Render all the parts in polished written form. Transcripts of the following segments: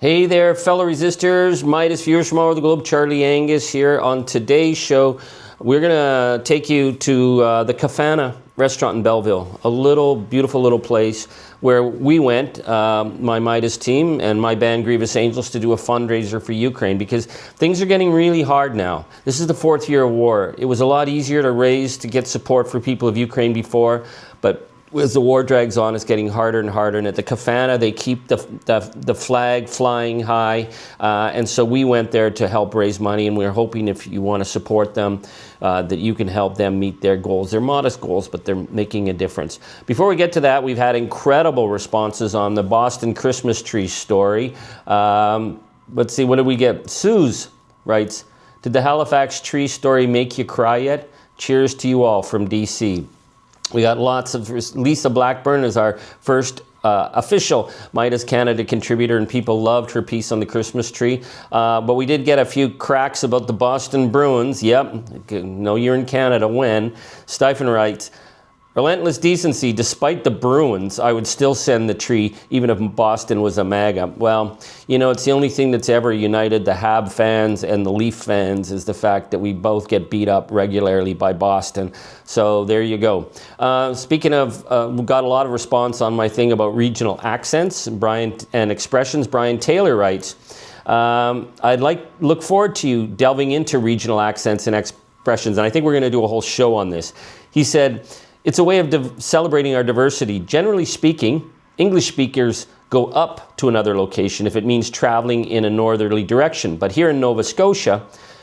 Hey there, fellow resistors, Midas viewers from all over the globe. Charlie Angus here. On today's show, we're going to take you to the Kafana restaurant in Belleville, a little beautiful little place where we went, my Midas team and my band Grievous Angels, to do a fundraiser for Ukraine because things are getting really hard now. This is the fourth year of war. It was a lot easier to get support for people of Ukraine before, but as the war drags on, it's getting harder and harder. And at the Kafana, they keep the flag flying high. And so we went there to help raise money. And we're hoping if you want to support them, that you can help them meet their goals. They're modest goals, but they're making a difference. Before we get to that, we've had incredible responses on the Boston Christmas tree story. Let's see, what did we get? Suze writes, "Did the Halifax tree story make you cry yet? Cheers to you all from DC." We got lots of, Lisa Blackburn is our first official Midas Canada contributor, and people loved her piece on the Christmas tree. But we did get a few cracks about the Boston Bruins. Yep, know you're in Canada when. Stephen writes, "Relentless decency, despite the Bruins, I would still send the tree even if Boston was a MAGA." Well, you know, it's the only thing that's ever united the Hab fans and the Leaf fans is the fact that we both get beat up regularly by Boston. So there you go. Speaking of, we got a lot of response on my thing about regional accents and expressions. Brian Taylor writes, look forward to you delving into regional accents and expressions, and I think we're going to do a whole show on this. He said, "It's a way of celebrating our diversity. Generally speaking, English speakers go up to another location if it means traveling in a northerly direction. But here in Nova Scotia,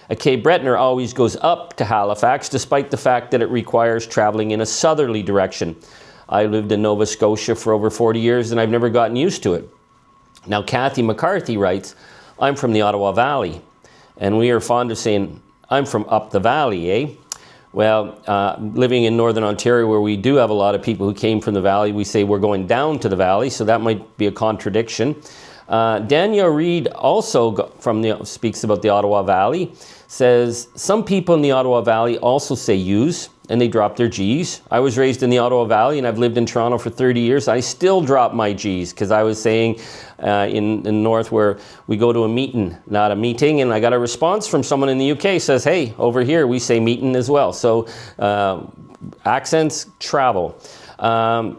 a Cape Bretoner always goes up to Halifax, despite the fact that it requires traveling in a southerly direction. I lived in Nova Scotia for over 40 years, and I've never gotten used to it." Now, Kathy McCarthy writes, "I'm from the Ottawa Valley, and we are fond of saying, 'I'm from up the valley,' eh?" Well, living in Northern Ontario, where we do have a lot of people who came from the valley, we say we're going down to the valley, so that might be a contradiction. Danielle Reed also speaks about the Ottawa Valley, says, "Some people in the Ottawa Valley also say yous, and they drop their G's. I was raised in the Ottawa Valley, and I've lived in Toronto for 30 years. I still drop my G's, because I was saying in North where we go to a meeting, not a meeting, and I got a response from someone in the UK says, hey, over here we say meeting as well. So accents travel. Now,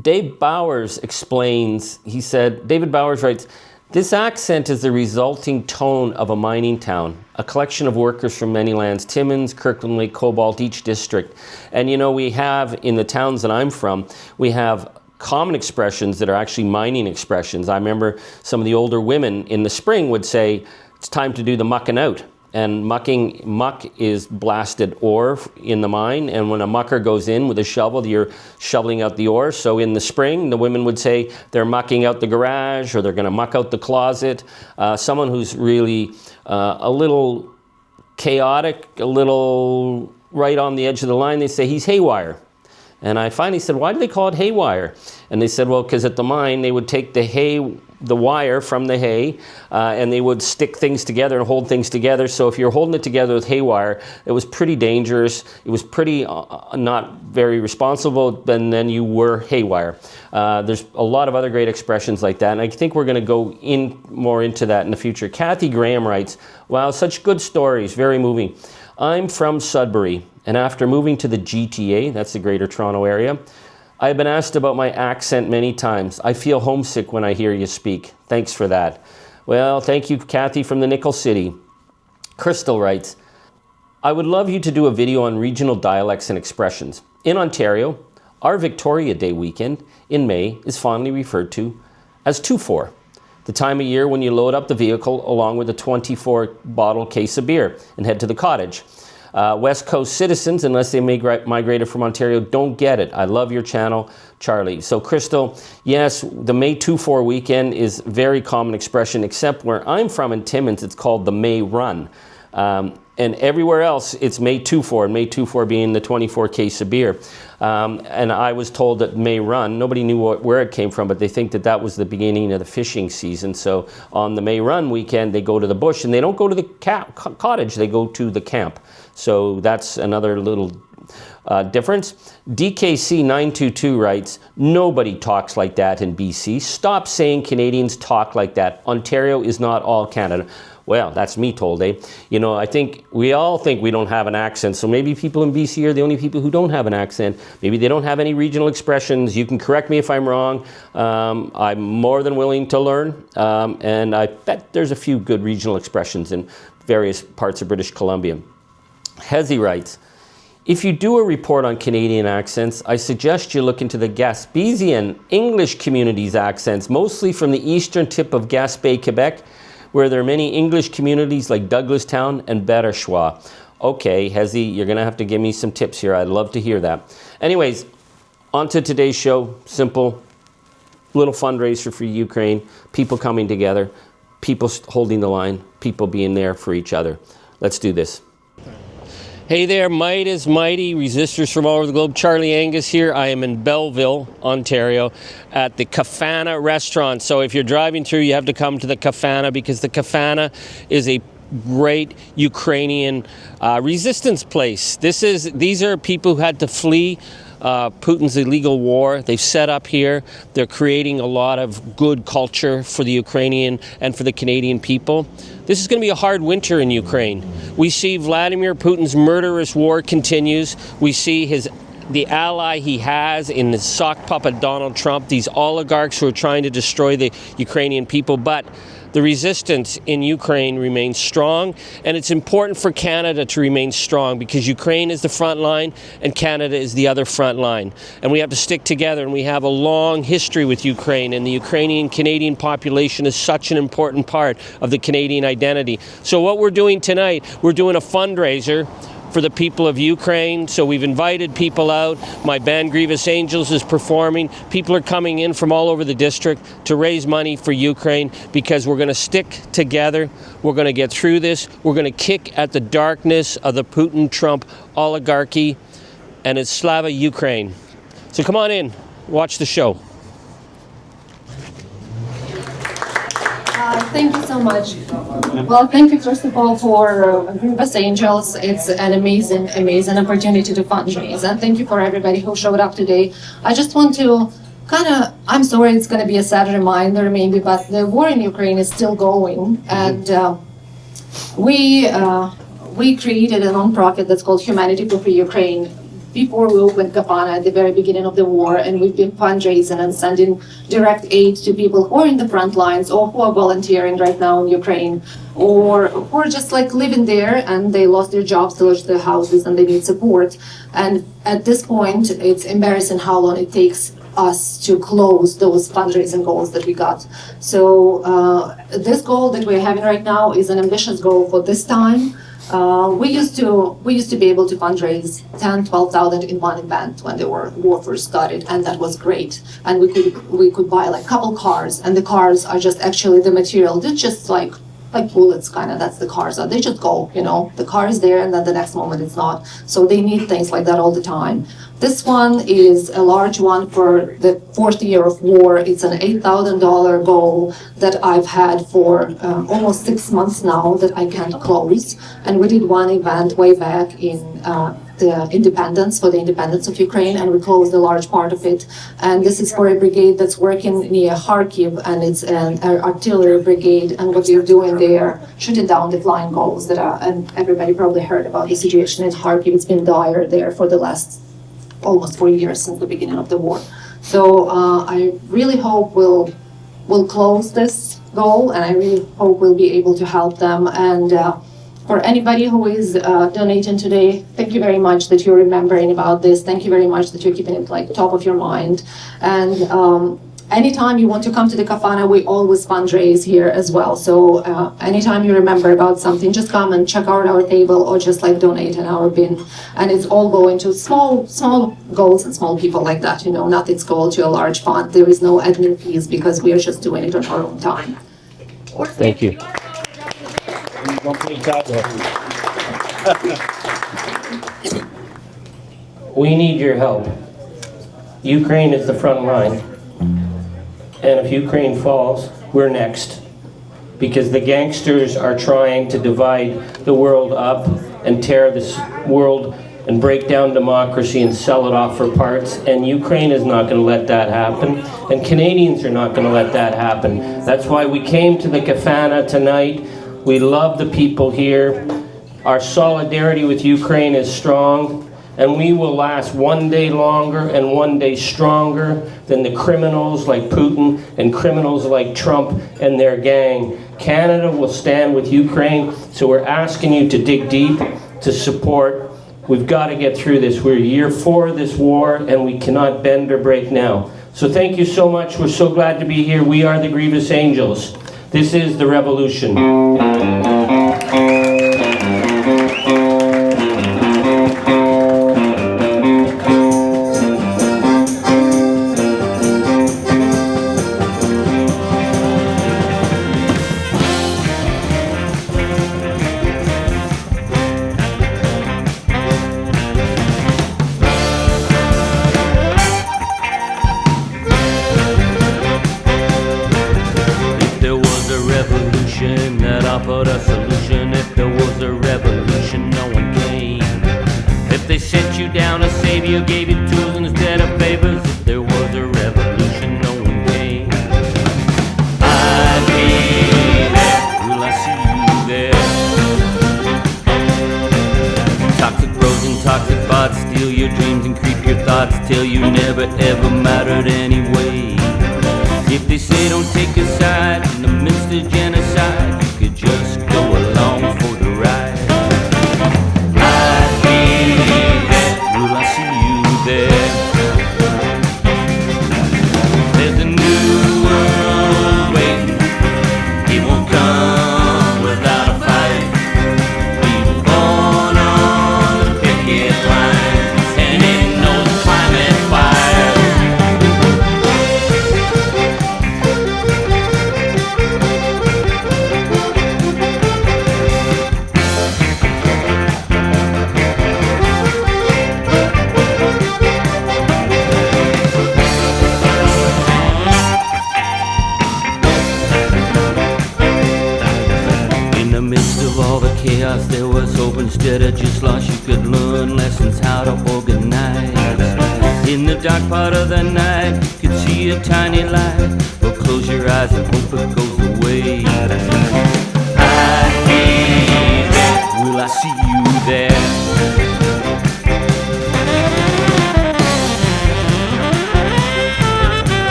Dave Bowers explains, he said, David Bowers writes, "This accent is the resulting tone of a mining town, a collection of workers from many lands, Timmins, Kirkland Lake, Cobalt, each district." And you know, we have, in the towns that I'm from, we have common expressions that are actually mining expressions. I remember some of the older women in the spring would say, "It's time to do the mucking out." And muck is blasted ore in the mine, and when a mucker goes in with a shovel, you're shoveling out the ore. So in the spring, the women would say they're mucking out the garage, or they're going to muck out the closet. Someone who's really a little chaotic, a little right on the edge of the line, they say he's haywire. And I finally said, why do they call it haywire? And they said, well, because at the mine, they would take the wire from the hay, and they would stick things together and hold things together. So if you're holding it together with haywire, it was pretty dangerous. It was pretty not very responsible, and then you were haywire. There's a lot of other great expressions like that, and I think we're going to go more into that in the future. Kathy Graham writes, "Wow, such good stories, very moving. I'm from Sudbury, and after moving to the GTA, that's the Greater Toronto Area, I have been asked about my accent many times. I feel homesick when I hear you speak. Thanks for that." Well, thank you, Kathy from the Nickel City. Crystal writes, "I would love you to do a video on regional dialects and expressions. In Ontario, our Victoria Day weekend in May is fondly referred to as 2-4, the time of year when you load up the vehicle along with a 24-bottle case of beer and head to the cottage. West Coast citizens, unless they migrated from Ontario, don't get it. I love your channel, Charlie." So Crystal, yes, the May 2-4 weekend is a very common expression, except where I'm from in Timmins, it's called the May Run. And everywhere else, it's May 2-4, and May 2-4 being the 24 case of beer. And I was told that May Run, nobody knew where it came from, but they think that that was the beginning of the fishing season. So on the May Run weekend, they go to the bush, and they don't go to the cottage, they go to the camp. So that's another little difference. DKC922 writes, nobody talks like that in BC. Stop saying Canadians talk like that. Ontario is not all Canada. Well, that's me told, eh? You know, I think we all think we don't have an accent, so maybe people in BC are the only people who don't have an accent. Maybe they don't have any regional expressions. You can correct me if I'm wrong. I'm more than willing to learn, and I bet there's a few good regional expressions in various parts of British Columbia. Hezi writes, if you do a report on Canadian accents, I suggest you look into the Gaspésian English community's accents, mostly from the eastern tip of Gaspé, Quebec, where there are many English communities like Douglastown and Barachois. Okay, Hezi, you're gonna have to give me some tips here. I'd love to hear that. Anyways, on to today's show. Simple, little fundraiser for Ukraine, people coming together, people holding the line, people being there for each other. Let's do this. Hey there, Might is Mighty, resistors from all over the globe. Charlie Angus here. I am in Belleville, Ontario, at the Kafana restaurant. So if you're driving through, you have to come to the Kafana, because the Kafana is a great Ukrainian resistance place. These are people who had to flee Putin's illegal war. They've set up here. They're creating a lot of good culture for the Ukrainian and for the Canadian people. This is going to be a hard winter in Ukraine. We see Vladimir Putin's murderous war continues. We see the ally he has in the sock puppet Donald Trump, these oligarchs who are trying to destroy the Ukrainian people. But the resistance in Ukraine remains strong, and it's important for Canada to remain strong, because Ukraine is the front line and Canada is the other front line. And we have to stick together, and we have a long history with Ukraine, and the Ukrainian-Canadian population is such an important part of the Canadian identity. So what we're doing tonight, we're doing a fundraiser for the people of Ukraine. So we've invited people out. My band Grievous Angels is performing. People are coming in from all over the district to raise money for Ukraine, because we're going to stick together. We're going to get through this. We're going to kick at the darkness of the Putin-Trump oligarchy, and it's Slava Ukraine. So come on in, watch the show. Thank you so much. Well, thank you first of all for Grievous Angels. It's an amazing, amazing opportunity to fundraise. And thank you for everybody who showed up today. I just want to I'm sorry it's going to be a sad reminder maybe, but the war in Ukraine is still going. And we created a nonprofit that's called Humanitarian for Ukraine before we opened Kafana at the very beginning of the war, and we've been fundraising and sending direct aid to people who are in the front lines, or who are volunteering right now in Ukraine, or who are just like living there and they lost their jobs, they lost their houses, and they need support. And at this point, it's embarrassing how long it takes us to close those fundraising goals that we got. So this goal that we're having right now is an ambitious goal for this time. We used to be able to fundraise 10-12,000 in one event when the war first started, and that was great. And we could buy like a couple cars, and the cars are just actually the material. They're just like bullets, kind of. That's the cars. They just go, you know. The car is there, and then the next moment it's not. So they need things like that all the time. This one is a large one for the 4th year of war. It's an $8,000 goal that I've had for almost 6 months now that I can't close. And we did one event way back in the independence, for the independence of Ukraine, and we closed a large part of it. And this is for a brigade that's working near Kharkiv, and it's an artillery brigade. And what they're doing, they're shooting down the flying goals that are, and everybody probably heard about the situation in Kharkiv. It's been dire there for the last almost 4 years since the beginning of the war. So I really hope we'll close this goal, and I really hope we'll be able to help them. And for anybody who is donating today, thank you very much that you're remembering about this. Thank you very much that you're keeping it like top of your mind. And anytime you want to come to the Kafana, we always fundraise here as well. So anytime you remember about something, just come and check out our table, or just like donate in our bin. And it's all going to small goals and small people like that, you know, nothing's going to a large fund. There is no admin fees, because we are just doing it on our own time. Thank you. We need your help. Ukraine is the front line. And if Ukraine falls, we're next. Because the gangsters are trying to divide the world up and tear this world and break down democracy and sell it off for parts, and Ukraine is not going to let that happen, and Canadians are not going to let that happen. That's why we came to the Kafana tonight. We love the people here. Our solidarity with Ukraine is strong, and we will last one day longer and one day stronger than the criminals like Putin and criminals like Trump and their gang. Canada will stand with Ukraine, so we're asking you to dig deep, to support. We've got to get through this. We're year 4 of this war, and we cannot bend or break now. So thank you so much. We're so glad to be here. We are the Grievous Angels. This is the revolution. That offered a solution. If there was a revolution, no one came. If they sent you down a savior, gave you tools instead of favors. If there was a revolution, no one came. I'd be there. Will I see you there? Toxic roads and toxic bots steal your dreams and creep your thoughts till you never ever mattered anyway. If they say don't take a side in the midst of genocide, you could just go along for the ride. I'd be there. Will I see you there? There's a new world waiting. It won't come without a fight. People born on the picket line, and in those climate fires. Chaos, there was hope instead of just loss. You could learn lessons how to organize. In the dark part of the night, you could see a tiny light. Well, close your eyes and hope it goes away. I'd be there. Will I see you there?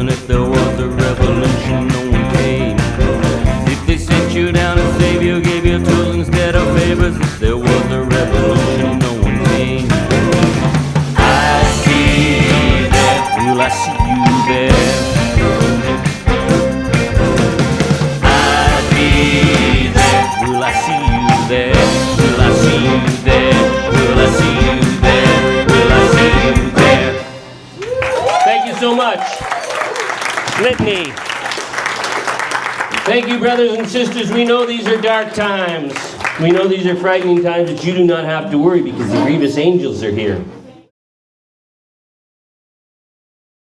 If there was a revolution, no one came. If they sent you down a savior, gave you tools instead of favors. If there was a revolution, no one came. I'd be there. Will I see you there? I'd be there. Will I see you there? Will I see you there? Will I see you there? Will I see you there? Thank you so much. Litany. Thank you, brothers and sisters. We know these are dark times. We know these are frightening times, but you do not have to worry because the Grievous Angels are here.